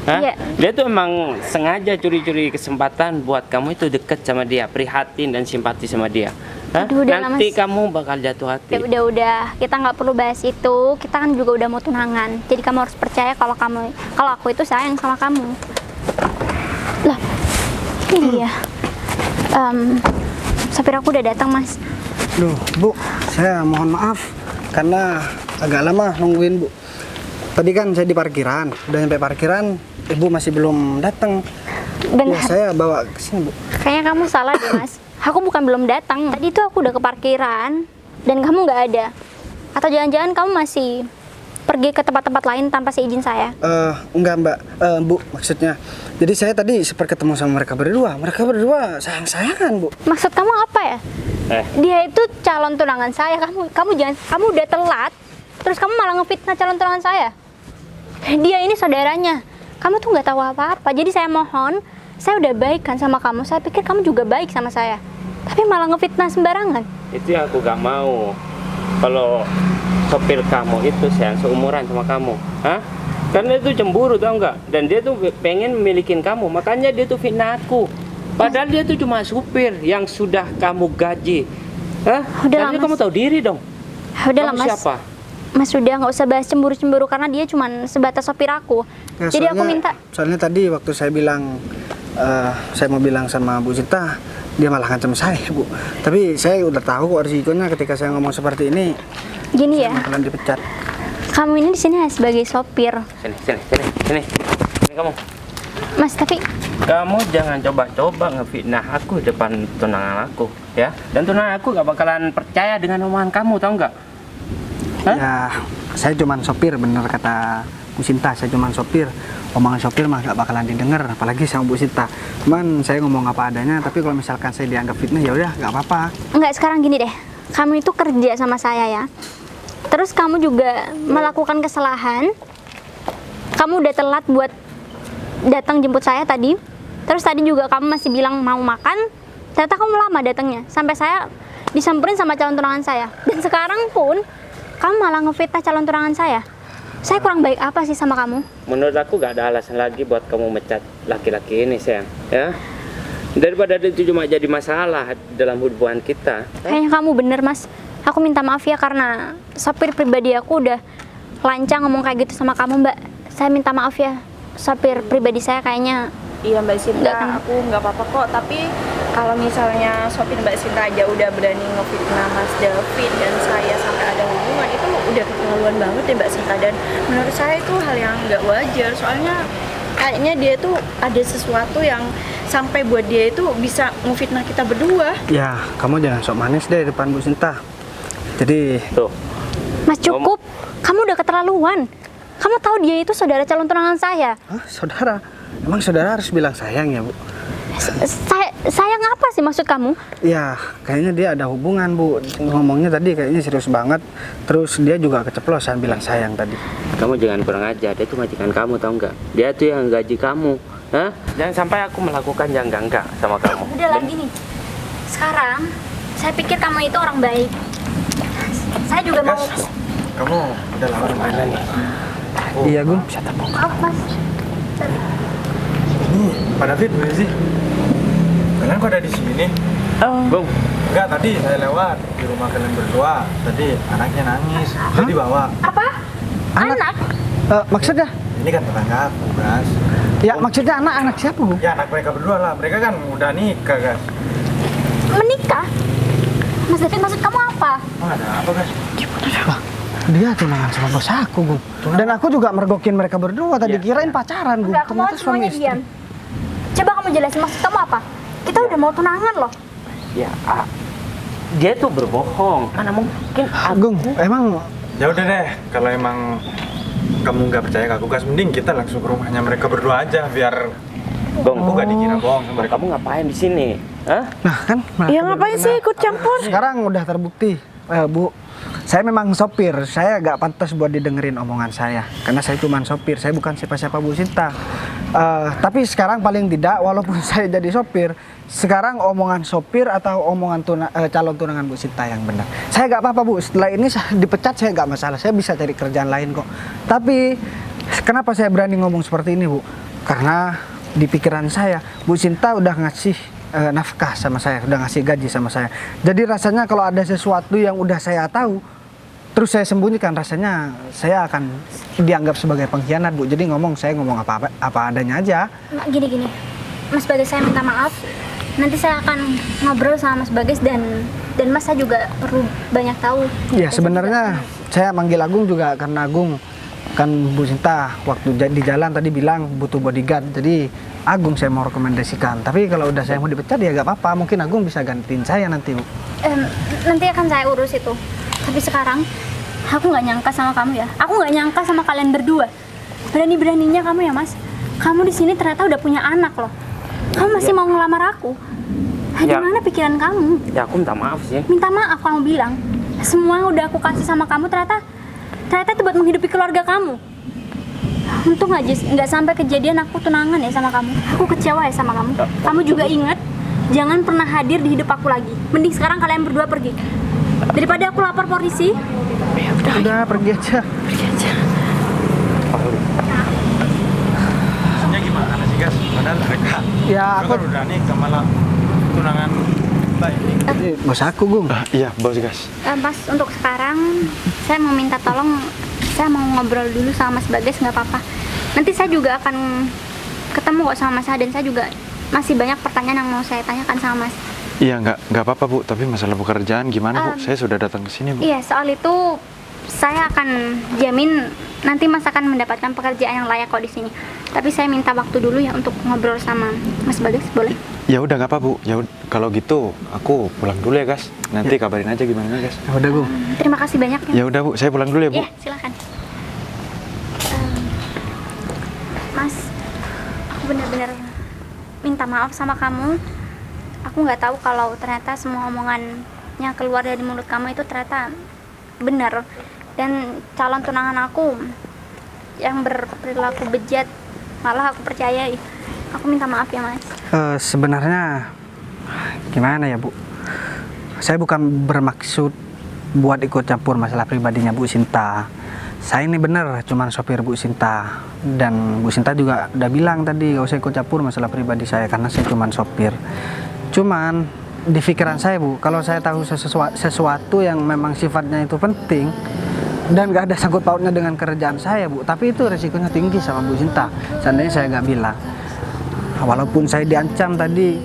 Iya. Dia tuh emang sengaja curi-curi kesempatan buat kamu itu deket sama dia, prihatin dan simpati sama dia. Aduh, udah lah, Nanti Mas. kamu bakal jatuh hati. Ya udah, kita nggak perlu bahas itu. Kita kan juga udah mau tunangan. Jadi kamu harus percaya kalau aku itu sayang sama kamu. Lah, ini dia. Sopir aku udah datang Mas. Duh, Bu, saya mohon maaf karena agak lama nungguin, Bu. Tadi kan saya di parkiran, udah sampai parkiran, Ibu masih belum datang. Benar. Ya, saya bawa ke sini, Bu. Kayaknya kamu salah deh Mas. Aku bukan belum datang. Tadi itu aku udah ke parkiran dan kamu nggak ada. Atau jangan-jangan kamu masih pergi ke tempat-tempat lain tanpa seizin saya? Enggak, Mbak. Bu, maksudnya. Jadi saya tadi sempat ketemu sama mereka berdua. Mereka berdua sayang-sayangan, Bu. Maksud kamu apa ya? Dia itu calon tunangan saya. Kamu udah telat. Terus kamu malah ngefitnah calon tunangan saya. Dia ini saudaranya. Kamu tuh nggak tahu apa-apa. Jadi saya mohon, saya udah baik kan sama kamu. Saya pikir kamu juga baik sama saya. Tapi malah ngefitnah sembarangan. Itu yang aku gak mau. Kalau sopir kamu itu sayang seumuran sama kamu, karena itu cemburu, tau nggak? Dan dia tuh pengen milikin kamu, makanya dia tuh fitnah aku. Padahal dia tuh cuma supir yang sudah kamu gaji. Udah lah, Harusnya Mas. kamu tahu diri dong. Udah lah Kamu Mas. siapa? Mas udah nggak usah bahas cemburu-cemburu karena dia cuma sebatas sopir aku. Ya, Jadi aku minta. Soalnya tadi waktu saya bilang, saya mau bilang sama Bu Sinta, dia malah ngancam saya, Bu. Tapi saya udah tahu kok risikonya ketika saya ngomong seperti ini. Gini ya, Bakalan dipecat. kamu ini di sini sebagai sopir. Sini kamu. Mas, tapi Kamu jangan coba-coba ngefitnah aku depan tunangan aku, ya. Dan tunangan aku gak bakalan percaya dengan omongan kamu, tau nggak? Ya, saya cuman sopir, bener kata Bu Sinta, saya cuman sopir. Omongan sopir mah gak bakalan didengar, apalagi sama Bu Sinta. Cuman saya ngomong apa adanya, tapi kalau misalkan saya dianggap fitnah ya udah gak apa-apa. enggak, sekarang gini deh. Kamu itu kerja sama saya ya. Terus kamu juga melakukan kesalahan. Kamu udah telat buat datang jemput saya tadi. Terus tadi juga kamu masih bilang mau makan. Ternyata kamu lama datangnya. Sampai saya disamperin sama calon tunangan saya. Dan sekarang pun kamu malah ngefitnah calon tunangan saya. Saya kurang baik apa sih sama kamu? Menurut aku gak ada alasan lagi buat kamu mecat laki-laki ini, sayang, ya. Daripada itu cuma jadi masalah dalam hubungan kita. Kayaknya kamu bener Mas. Aku minta maaf ya karena sopir pribadi aku udah lancang ngomong kayak gitu sama kamu Mbak. Saya minta maaf ya. Sopir pribadi saya kayaknya. Iya Mbak Sinta, Nggak kan? aku nggak apa-apa kok. Tapi kalau misalnya sopir Mbak Sinta aja udah berani ngefitnah Mas David dan saya sampai ada hubungan, itu udah keterlaluan banget ya Mbak Sinta. Dan menurut saya itu hal yang nggak wajar. Soalnya kayaknya dia tuh ada sesuatu yang sampai buat dia itu bisa ngefitnah kita berdua. Ya, kamu jangan sok manis deh depan Bu Sinta. Jadi, Tuh, Mas cukup. Kamu udah keterlaluan. Kamu tahu dia itu saudara calon tunangan saya. saudara? Emang saudara harus bilang sayang ya, Bu? Sayang apa sih maksud kamu? Ya, kayaknya dia ada hubungan, Bu. Ngomongnya tadi kayaknya serius banget. Terus dia juga keceplosan bilang sayang tadi. Kamu jangan kurang ajar, dia tuh majikan kamu, tahu nggak? Dia tuh yang gaji kamu. Hah? Jangan sampai aku melakukan yang enggak sama kamu. Udah lagi nih. Sekarang saya pikir kamu itu orang baik. Saya juga mau. Kamu udah lama mana nih? Iya, Gung. Maaf Mas. Ini Pak David, mana sih? Kalian kok ada di sini? Bung, Enggak, tadi saya lewat di rumah kalian berdua. Tadi anaknya nangis, jadi bawa. Apa? Anak? Maksudnya? Ini kan tetangga aku, Gas. Ya, maksudnya anak siapa, Bu? Ya anak mereka berdua lah. Mereka kan udah nikah, Gas. Menikah? Mas David, maksud kamu apa? Emang ada apa, Gas? Dia tunangan sama bos aku, Gung. Dan aku juga mergokin mereka berdua. Tadi kirain pacaran, Gung. Enggak, aku mau Ternyata semuanya istri. diam. Coba kamu jelasin maksud kamu apa? Kita udah mau tunangan loh. ya dia tuh berbohong. Mana mungkin Gung, emang Ya udah deh, kalau emang kamu nggak percaya ke aku, Gas, mending kita langsung ke rumahnya mereka berdua aja biar Bung, aku nggak dikira bohong sama mereka. kamu ngapain di sini? Hah? nah kan Ya ngapain sih ikut campur? sekarang udah terbukti, Bu. Saya memang sopir, saya gak pantas buat didengerin omongan saya. Karena saya cuma sopir, saya bukan siapa-siapa Bu Sinta. Tapi sekarang paling tidak, walaupun saya jadi sopir, sekarang omongan sopir atau omongan calon tunangan Bu Sinta yang benar. Saya gak apa-apa, Bu. Setelah ini saya dipecat, saya gak masalah. Saya bisa cari kerjaan lain kok. Tapi kenapa saya berani ngomong seperti ini, Bu? Karena di pikiran saya, Bu Sinta udah ngasih nafkah sama saya, udah ngasih gaji sama saya. Jadi rasanya kalau ada sesuatu yang udah saya tahu, terus saya sembunyikan, rasanya saya akan dianggap sebagai pengkhianat, Bu. Jadi saya ngomong apa adanya aja. Gini, Mas Bagas, saya minta maaf. Nanti saya akan ngobrol sama Mas Bagas dan Mas saya juga perlu banyak tahu. Ya sebenarnya saya manggil Agung juga karena Agung kan Bu Sinta waktu di jalan tadi bilang butuh bodyguard. Jadi Agung saya mau rekomendasikan. Tapi kalau udah saya mau dipecat ya gak apa-apa. Mungkin Agung bisa gantiin saya nanti, Bu. Nanti akan saya urus itu. Tapi sekarang aku nggak nyangka sama kamu ya. Aku nggak nyangka sama kalian berdua. Berani-beraninya kamu ya, Mas. Kamu di sini ternyata udah punya anak loh. Kamu masih mau ngelamar aku? Ya. Gimana pikiran kamu? Ya aku minta maaf sih. Minta maaf kamu bilang. Semua yang udah aku kasih sama kamu ternyata itu buat menghidupi keluarga kamu. Untung aja nggak sampai kejadian aku tunangan ya sama kamu. Aku kecewa ya sama kamu. Kamu juga ingat, jangan pernah hadir di hidup aku lagi. Mending sekarang kalian berdua pergi. Daripada aku lapor polisi. Udah pergi aja. Maksudnya gimana sih, Gas? Padahal mereka Ya aku kan udah nikah, malah tunangan Mbak ini. bos aku, Gung. Iya, bos, Gas. Mas, untuk sekarang saya mau minta tolong, saya mau ngobrol dulu sama Mas Bagas, nggak apa-apa. Nanti saya juga akan ketemu kok sama Mas dan saya juga masih banyak pertanyaan yang mau saya tanyakan sama Mas. Iya, nggak apa-apa, Bu. Tapi masalah pekerjaan gimana, Bu? Saya sudah datang ke sini, Bu. Iya, soal itu saya akan jamin nanti Mas akan mendapatkan pekerjaan yang layak kok di sini. Tapi saya minta waktu dulu ya untuk ngobrol sama Mas Bagas, boleh? Ya udah nggak apa, Bu. Ya kalau gitu aku pulang dulu ya, Gas. Nanti kabarin aja gimana, Gas. Ya udah, Gung. Terima kasih banyak ya. Ya udah, Bu. Saya pulang dulu ya, Bu. Iya, silakan. Mas, aku benar-benar minta maaf sama kamu. Aku nggak tahu kalau ternyata semua omongan yang keluar dari mulut kamu itu ternyata benar. Dan calon tunangan aku yang berperilaku bejat malah aku percayai. Aku minta maaf ya, Mas. Sebenarnya gimana ya, Bu? Saya bukan bermaksud buat ikut campur masalah pribadinya Bu Sinta. Saya ini bener cuman sopir Bu Sinta. Dan Bu Sinta juga udah bilang tadi gak usah ikut campur masalah pribadi saya karena saya cuman sopir. Cuman di pikiran saya, Bu, kalau saya tahu sesuatu yang memang sifatnya itu penting dan gak ada sangkut pautnya dengan kerjaan saya, Bu, tapi itu resikonya tinggi sama Bu Sinta. Seandainya saya gak bilang, walaupun saya diancam tadi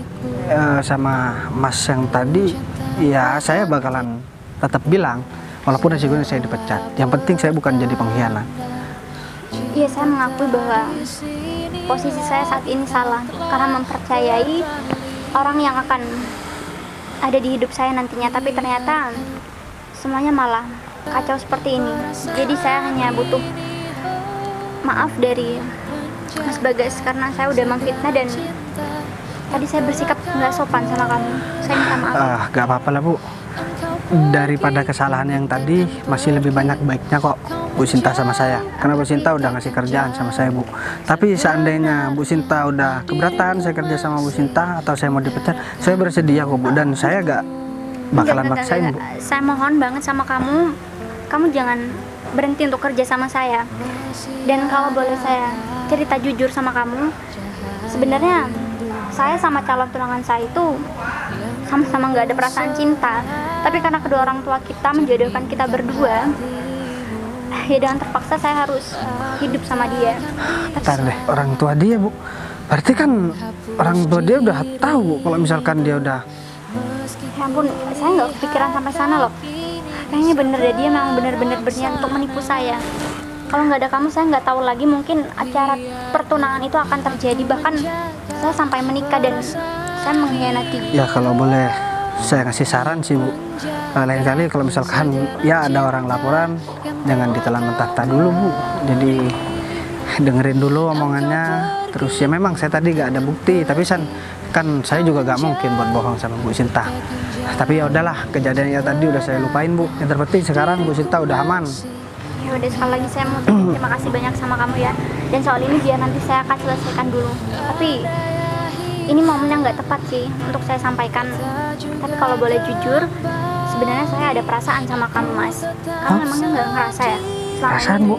sama Mas yang tadi, ya saya bakalan tetap bilang walaupun resikonya saya dipecat. Yang penting saya bukan jadi pengkhianat. Iya, saya mengakui bahwa posisi saya saat ini salah karena mempercayai orang yang akan ada di hidup saya nantinya, tapi ternyata semuanya malah kacau seperti ini. Jadi saya hanya butuh maaf dari Mas Bagas karena saya udah memfitnah dan tadi saya bersikap nggak sopan sama kamu. Saya minta maaf. Gak apa-apa lah Bu. Daripada kesalahan yang tadi, masih lebih banyak baiknya kok Bu Sinta sama saya. Karena Bu Sinta udah ngasih kerjaan sama saya Bu. Tapi seandainya Bu Sinta udah keberatan saya kerja sama Bu Sinta atau saya mau dipecat, saya bersedia kok Bu. Dan saya gak bakalan maksain Bu. Saya mohon banget sama kamu, kamu jangan berhenti untuk kerja sama saya. Dan kalau boleh saya cerita jujur sama kamu, sebenarnya saya sama calon tunangan saya itu sama-sama nggak ada perasaan cinta, tapi karena kedua orang tua kita menjodohkan kita berdua, ya dengan terpaksa saya harus hidup sama dia. Bentar deh, orang tua dia Bu. Berarti kan orang tua dia udah tahu Bu, kalau misalkan dia udah... Ya ampun, saya nggak kepikiran sampai sana loh. Kayaknya bener deh, dia memang bener-bener berniat untuk menipu saya. Kalau nggak ada kamu, saya nggak tahu lagi mungkin acara pertunangan itu akan terjadi. Bahkan saya sampai menikah dan saya mengkhianati. Ya kalau boleh saya kasih saran sih Bu, lain kali kalau misalkan ya ada orang laporan, jangan ditelan mentah-mentah dulu Bu. Jadi dengerin dulu omongannya. Terus ya memang saya tadi gak ada bukti, tapi kan saya juga gak mungkin buat bohong sama Bu Sinta. Tapi ya udahlah, kejadiannya tadi udah saya lupain Bu. Yang terpenting sekarang Bu Sinta udah aman. Ya udah, sekali lagi saya mau terima kasih banyak sama kamu ya. Dan soal ini biar nanti saya akan selesaikan dulu. Tapi ini momennya nggak tepat sih untuk saya sampaikan. Tapi kalau boleh jujur, sebenarnya saya ada perasaan sama kamu Mas. Kamu memangnya nggak ngerasa ya? Perasaan Bu?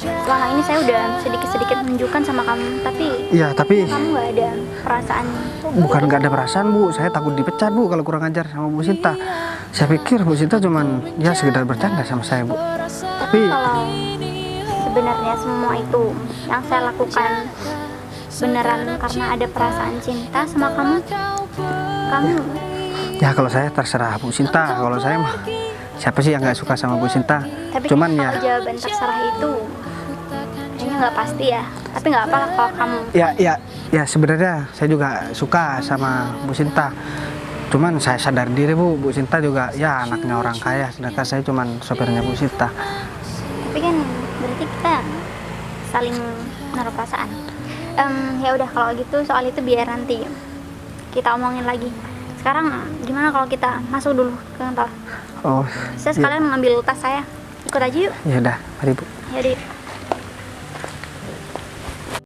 Selama ini saya udah sedikit-sedikit menunjukkan sama kamu, tapi Iya, tapi kamu nggak ada perasaan. bukan nggak ada perasaan Bu, saya takut dipecat Bu kalau kurang ajar sama Bu Sinta. Saya pikir Bu Sinta cuman ya sekedar bercanda sama saya Bu. Tapi Kalau sebenarnya semua itu yang saya lakukan beneran karena ada perasaan cinta sama kamu, ya kalau saya terserah Bu Sinta. Kalau saya mah siapa sih yang nggak suka sama Bu Sinta? tapi Cuman kalau ya jawaban terserah itu kayaknya nggak pasti ya. Tapi nggak apa-apa kalau kamu. ya sebenarnya saya juga suka sama Bu Sinta. Cuman saya sadar diri Bu Sinta juga ya anaknya orang kaya, sedangkan saya cuman sopirnya Bu Sinta. Tapi kan berarti kita saling naruh perasaan. Ya udah kalau gitu soal itu biar nanti kita omongin lagi. Sekarang gimana kalau kita masuk dulu ke kantor? Oh, Saya sekalian mengambil tas saya. Ikut aja yuk. ya udah, mari Bu. Yaudah.